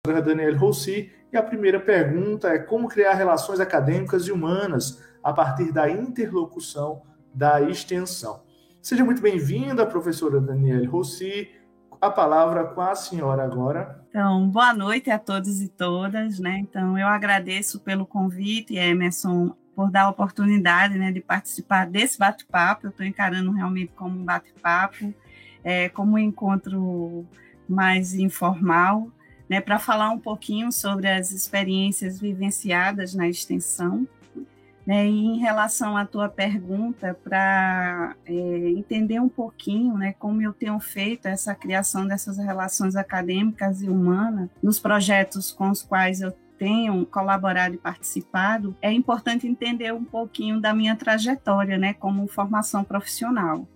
professora Danielle Rossi, e a primeira pergunta é como criar relações acadêmicas e humanas a partir da interlocução da extensão. Seja muito bem-vinda, professora Danielle Rossi. A palavra com a senhora agora. Então, boa noite a todos e todas, né? Então, eu agradeço pelo convite, Emerson, por dar a oportunidade, né, de participar desse bate-papo. Eu estou encarando realmente como um bate-papo, como um encontro mais informal, né, para falar um pouquinho sobre as experiências vivenciadas na extensão. E em relação à tua pergunta, para entender um pouquinho, né, como eu tenho feito essa criação dessas relações acadêmicas e humanas nos projetos com os quais eu tenho colaborado e participado, é importante entender um pouquinho da minha trajetória, né, como formação profissional.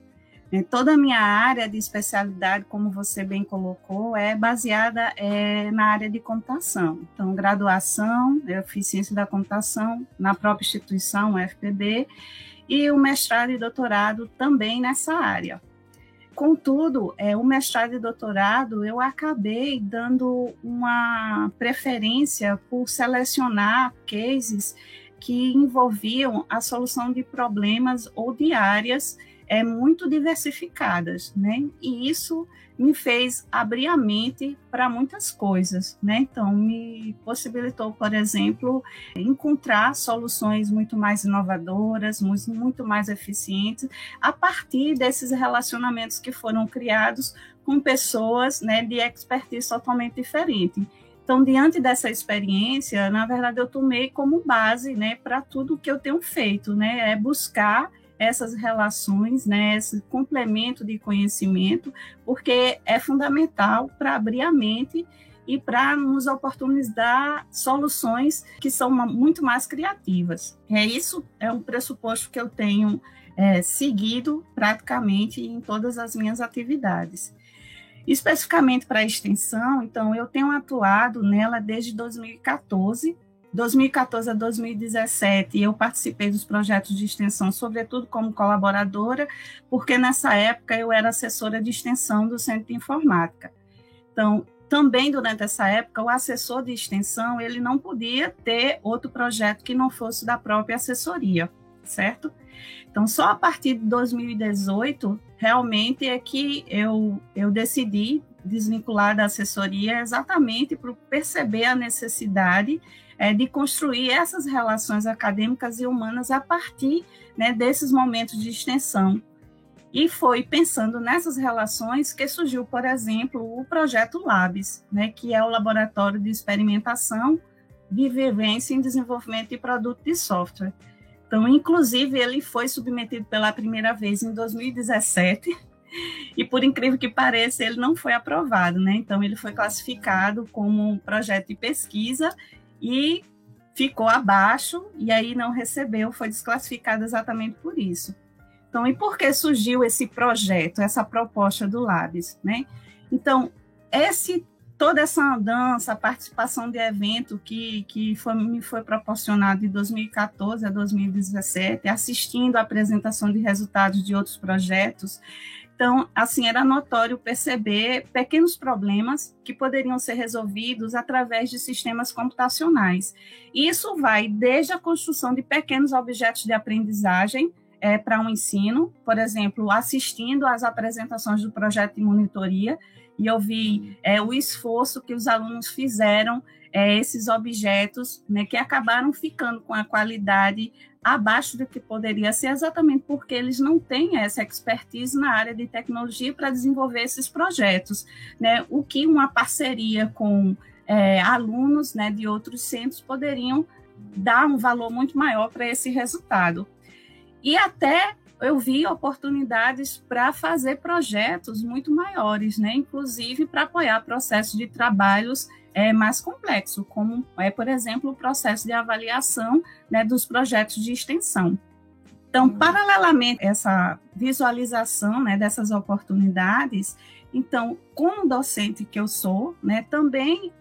Toda a minha área de especialidade, como você bem colocou, é baseada na área de computação. Então, graduação, eu fiz ciência da computação na própria instituição, UFPB, e o mestrado e doutorado também nessa área. Contudo, o mestrado e doutorado, eu acabei dando uma preferência por selecionar cases que envolviam a solução de problemas ou de áreas muito diversificadas, né? E isso me fez abrir a mente para muitas coisas, né? Então, me possibilitou, por exemplo, encontrar soluções muito mais inovadoras, muito mais eficientes, a partir desses relacionamentos que foram criados com pessoas, né, de expertise totalmente diferente. Então, diante dessa experiência, na verdade, eu tomei como base, né, para tudo que eu tenho feito, né? É buscar essas relações, né, esse complemento de conhecimento, porque é fundamental para abrir a mente e para nos oportunizar soluções que são muito mais criativas. Isso é um pressuposto que eu tenho seguido praticamente em todas as minhas atividades. Especificamente para a extensão, então, eu tenho atuado nela desde 2014 a 2017, eu participei dos projetos de extensão, sobretudo como colaboradora, porque nessa época eu era assessora de extensão do Centro de Informática. Então, também durante essa época, o assessor de extensão, ele não podia ter outro projeto que não fosse da própria assessoria, certo? Então, só a partir de 2018, realmente é que eu decidi desvincular da assessoria exatamente para perceber a necessidade de construir essas relações acadêmicas e humanas a partir, né, desses momentos de extensão. E foi pensando nessas relações que surgiu, por exemplo, o projeto Labs, né, que é o Laboratório de Experimentação de Vivência em Desenvolvimento de Produto de Software. Então, inclusive, ele foi submetido pela primeira vez em 2017, e por incrível que pareça, ele não foi aprovado, né? Então, ele foi classificado como um projeto de pesquisa e ficou abaixo, e aí não recebeu, foi desclassificado exatamente por isso. Então, e por que surgiu esse projeto, essa proposta do Labs, né? Então, toda essa andança, a participação de evento que me foi proporcionado de 2014 a 2017, assistindo a apresentação de resultados de outros projetos. Então, assim, era notório perceber pequenos problemas que poderiam ser resolvidos através de sistemas computacionais. Isso vai desde a construção de pequenos objetos de aprendizagem para um ensino, por exemplo, assistindo às apresentações do projeto de monitoria, e eu vi o esforço que os alunos fizeram, esses objetos, né, que acabaram ficando com a qualidade abaixo do que poderia ser, exatamente porque eles não têm essa expertise na área de tecnologia para desenvolver esses projetos, né? O que uma parceria com alunos, né, de outros centros poderiam dar um valor muito maior para esse resultado. E até eu vi oportunidades para fazer projetos muito maiores, né? Inclusive para apoiar processos de trabalhos mais complexos, como por exemplo, o processo de avaliação, né, dos projetos de extensão. Então, paralelamente a essa visualização, né, dessas oportunidades, então, como docente que eu sou, né, também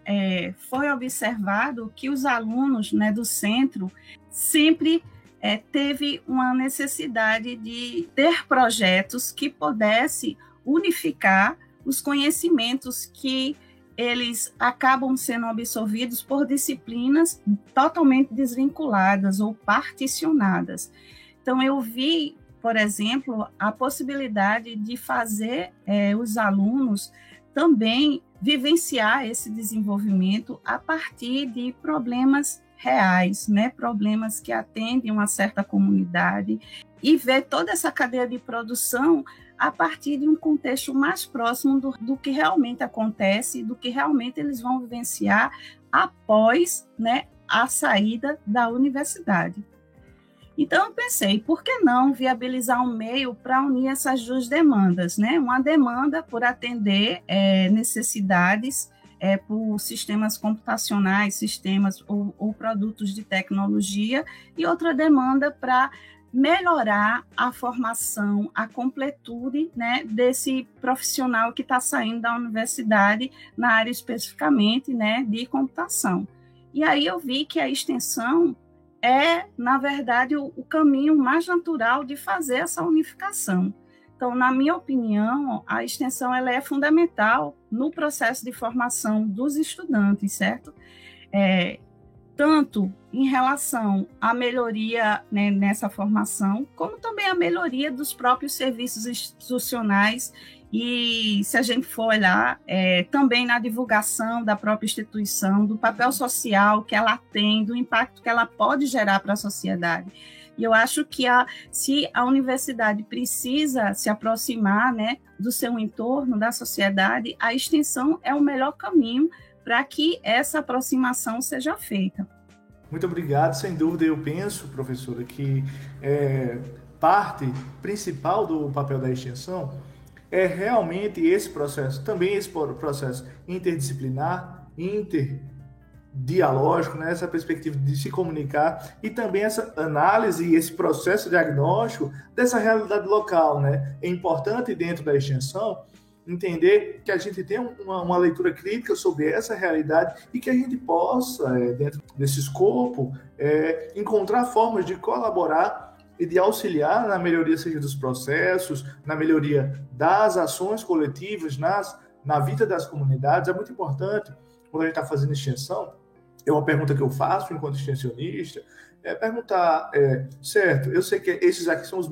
foi observado que os alunos, né, do centro sempre teve uma necessidade de ter projetos que pudessem unificar os conhecimentos que eles acabam sendo absorvidos por disciplinas totalmente desvinculadas ou particionadas. Então, eu vi, por exemplo, a possibilidade de fazer os alunos também vivenciar esse desenvolvimento a partir de problemas reais, né? Problemas que atendem uma certa comunidade, e ver toda essa cadeia de produção a partir de um contexto mais próximo do que realmente acontece, do que realmente eles vão vivenciar após, né, a saída da universidade. Então, eu pensei, por que não viabilizar um meio para unir essas duas demandas, né? Uma demanda por atender necessidades por sistemas computacionais, sistemas ou produtos de tecnologia, e outra demanda para melhorar a formação, a completude, né, desse profissional que está saindo da universidade na área especificamente, né, de computação. E aí eu vi que a extensão é, na verdade, o caminho mais natural de fazer essa unificação. Então, na minha opinião, a extensão ela é fundamental no processo de formação dos estudantes, certo? Tanto em relação à melhoria, né, nessa formação, como também a melhoria dos próprios serviços institucionais, e se a gente for olhar, também na divulgação da própria instituição, do papel social que ela tem, do impacto que ela pode gerar para a sociedade. E eu acho que se a universidade precisa se aproximar, né, do seu entorno, da sociedade, a extensão é o melhor caminho para que essa aproximação seja feita. Muito obrigado. Sem dúvida, eu penso, professora, que parte principal do papel da extensão é realmente esse processo, também esse processo interdisciplinar, interdialógico, né? Essa perspectiva de se comunicar, e também essa análise e esse processo diagnóstico dessa realidade local, né? É importante, dentro da extensão, entender que a gente tem uma leitura crítica sobre essa realidade e que a gente possa, dentro desse escopo, encontrar formas de colaborar e de auxiliar na melhoria, seja dos processos, na melhoria das ações coletivas, na vida das comunidades. É muito importante, quando a gente está fazendo extensão, é uma pergunta que eu faço enquanto extensionista, perguntar, certo, eu sei que esses aqui são os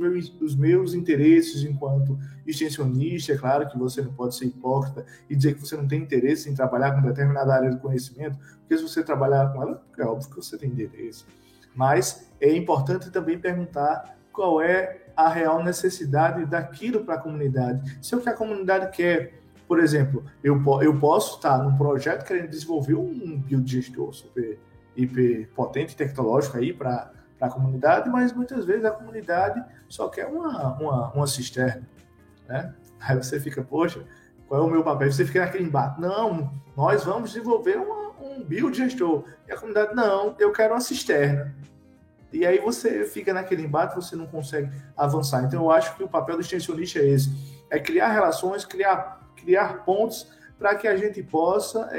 meus interesses enquanto extensionista. É claro que você não pode ser hipócrita e dizer que você não tem interesse em trabalhar com determinada área do conhecimento, porque se você trabalhar com ela, é óbvio que você tem interesse. Mas é importante também perguntar qual é a real necessidade daquilo para a comunidade. Se é o que a comunidade quer. Por exemplo, eu posso estar num projeto querendo desenvolver um biodigestor super hiper potente, tecnológico aí para a comunidade, mas muitas vezes a comunidade só quer uma cisterna, né? Aí você fica, poxa, qual é o meu papel? Você fica naquele embate. Não, nós vamos desenvolver um biodigestor. E a comunidade, não, eu quero uma cisterna. E aí você fica naquele embate, você não consegue avançar. Então eu acho que o papel do extensionista é esse, é criar relações, criar pontos para que a gente possa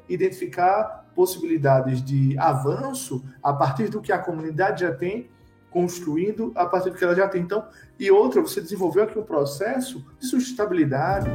identificar possibilidades de avanço a partir do que a comunidade já tem, construindo a partir do que ela já tem. Então, e outra, você desenvolveu aqui um processo de sustentabilidade,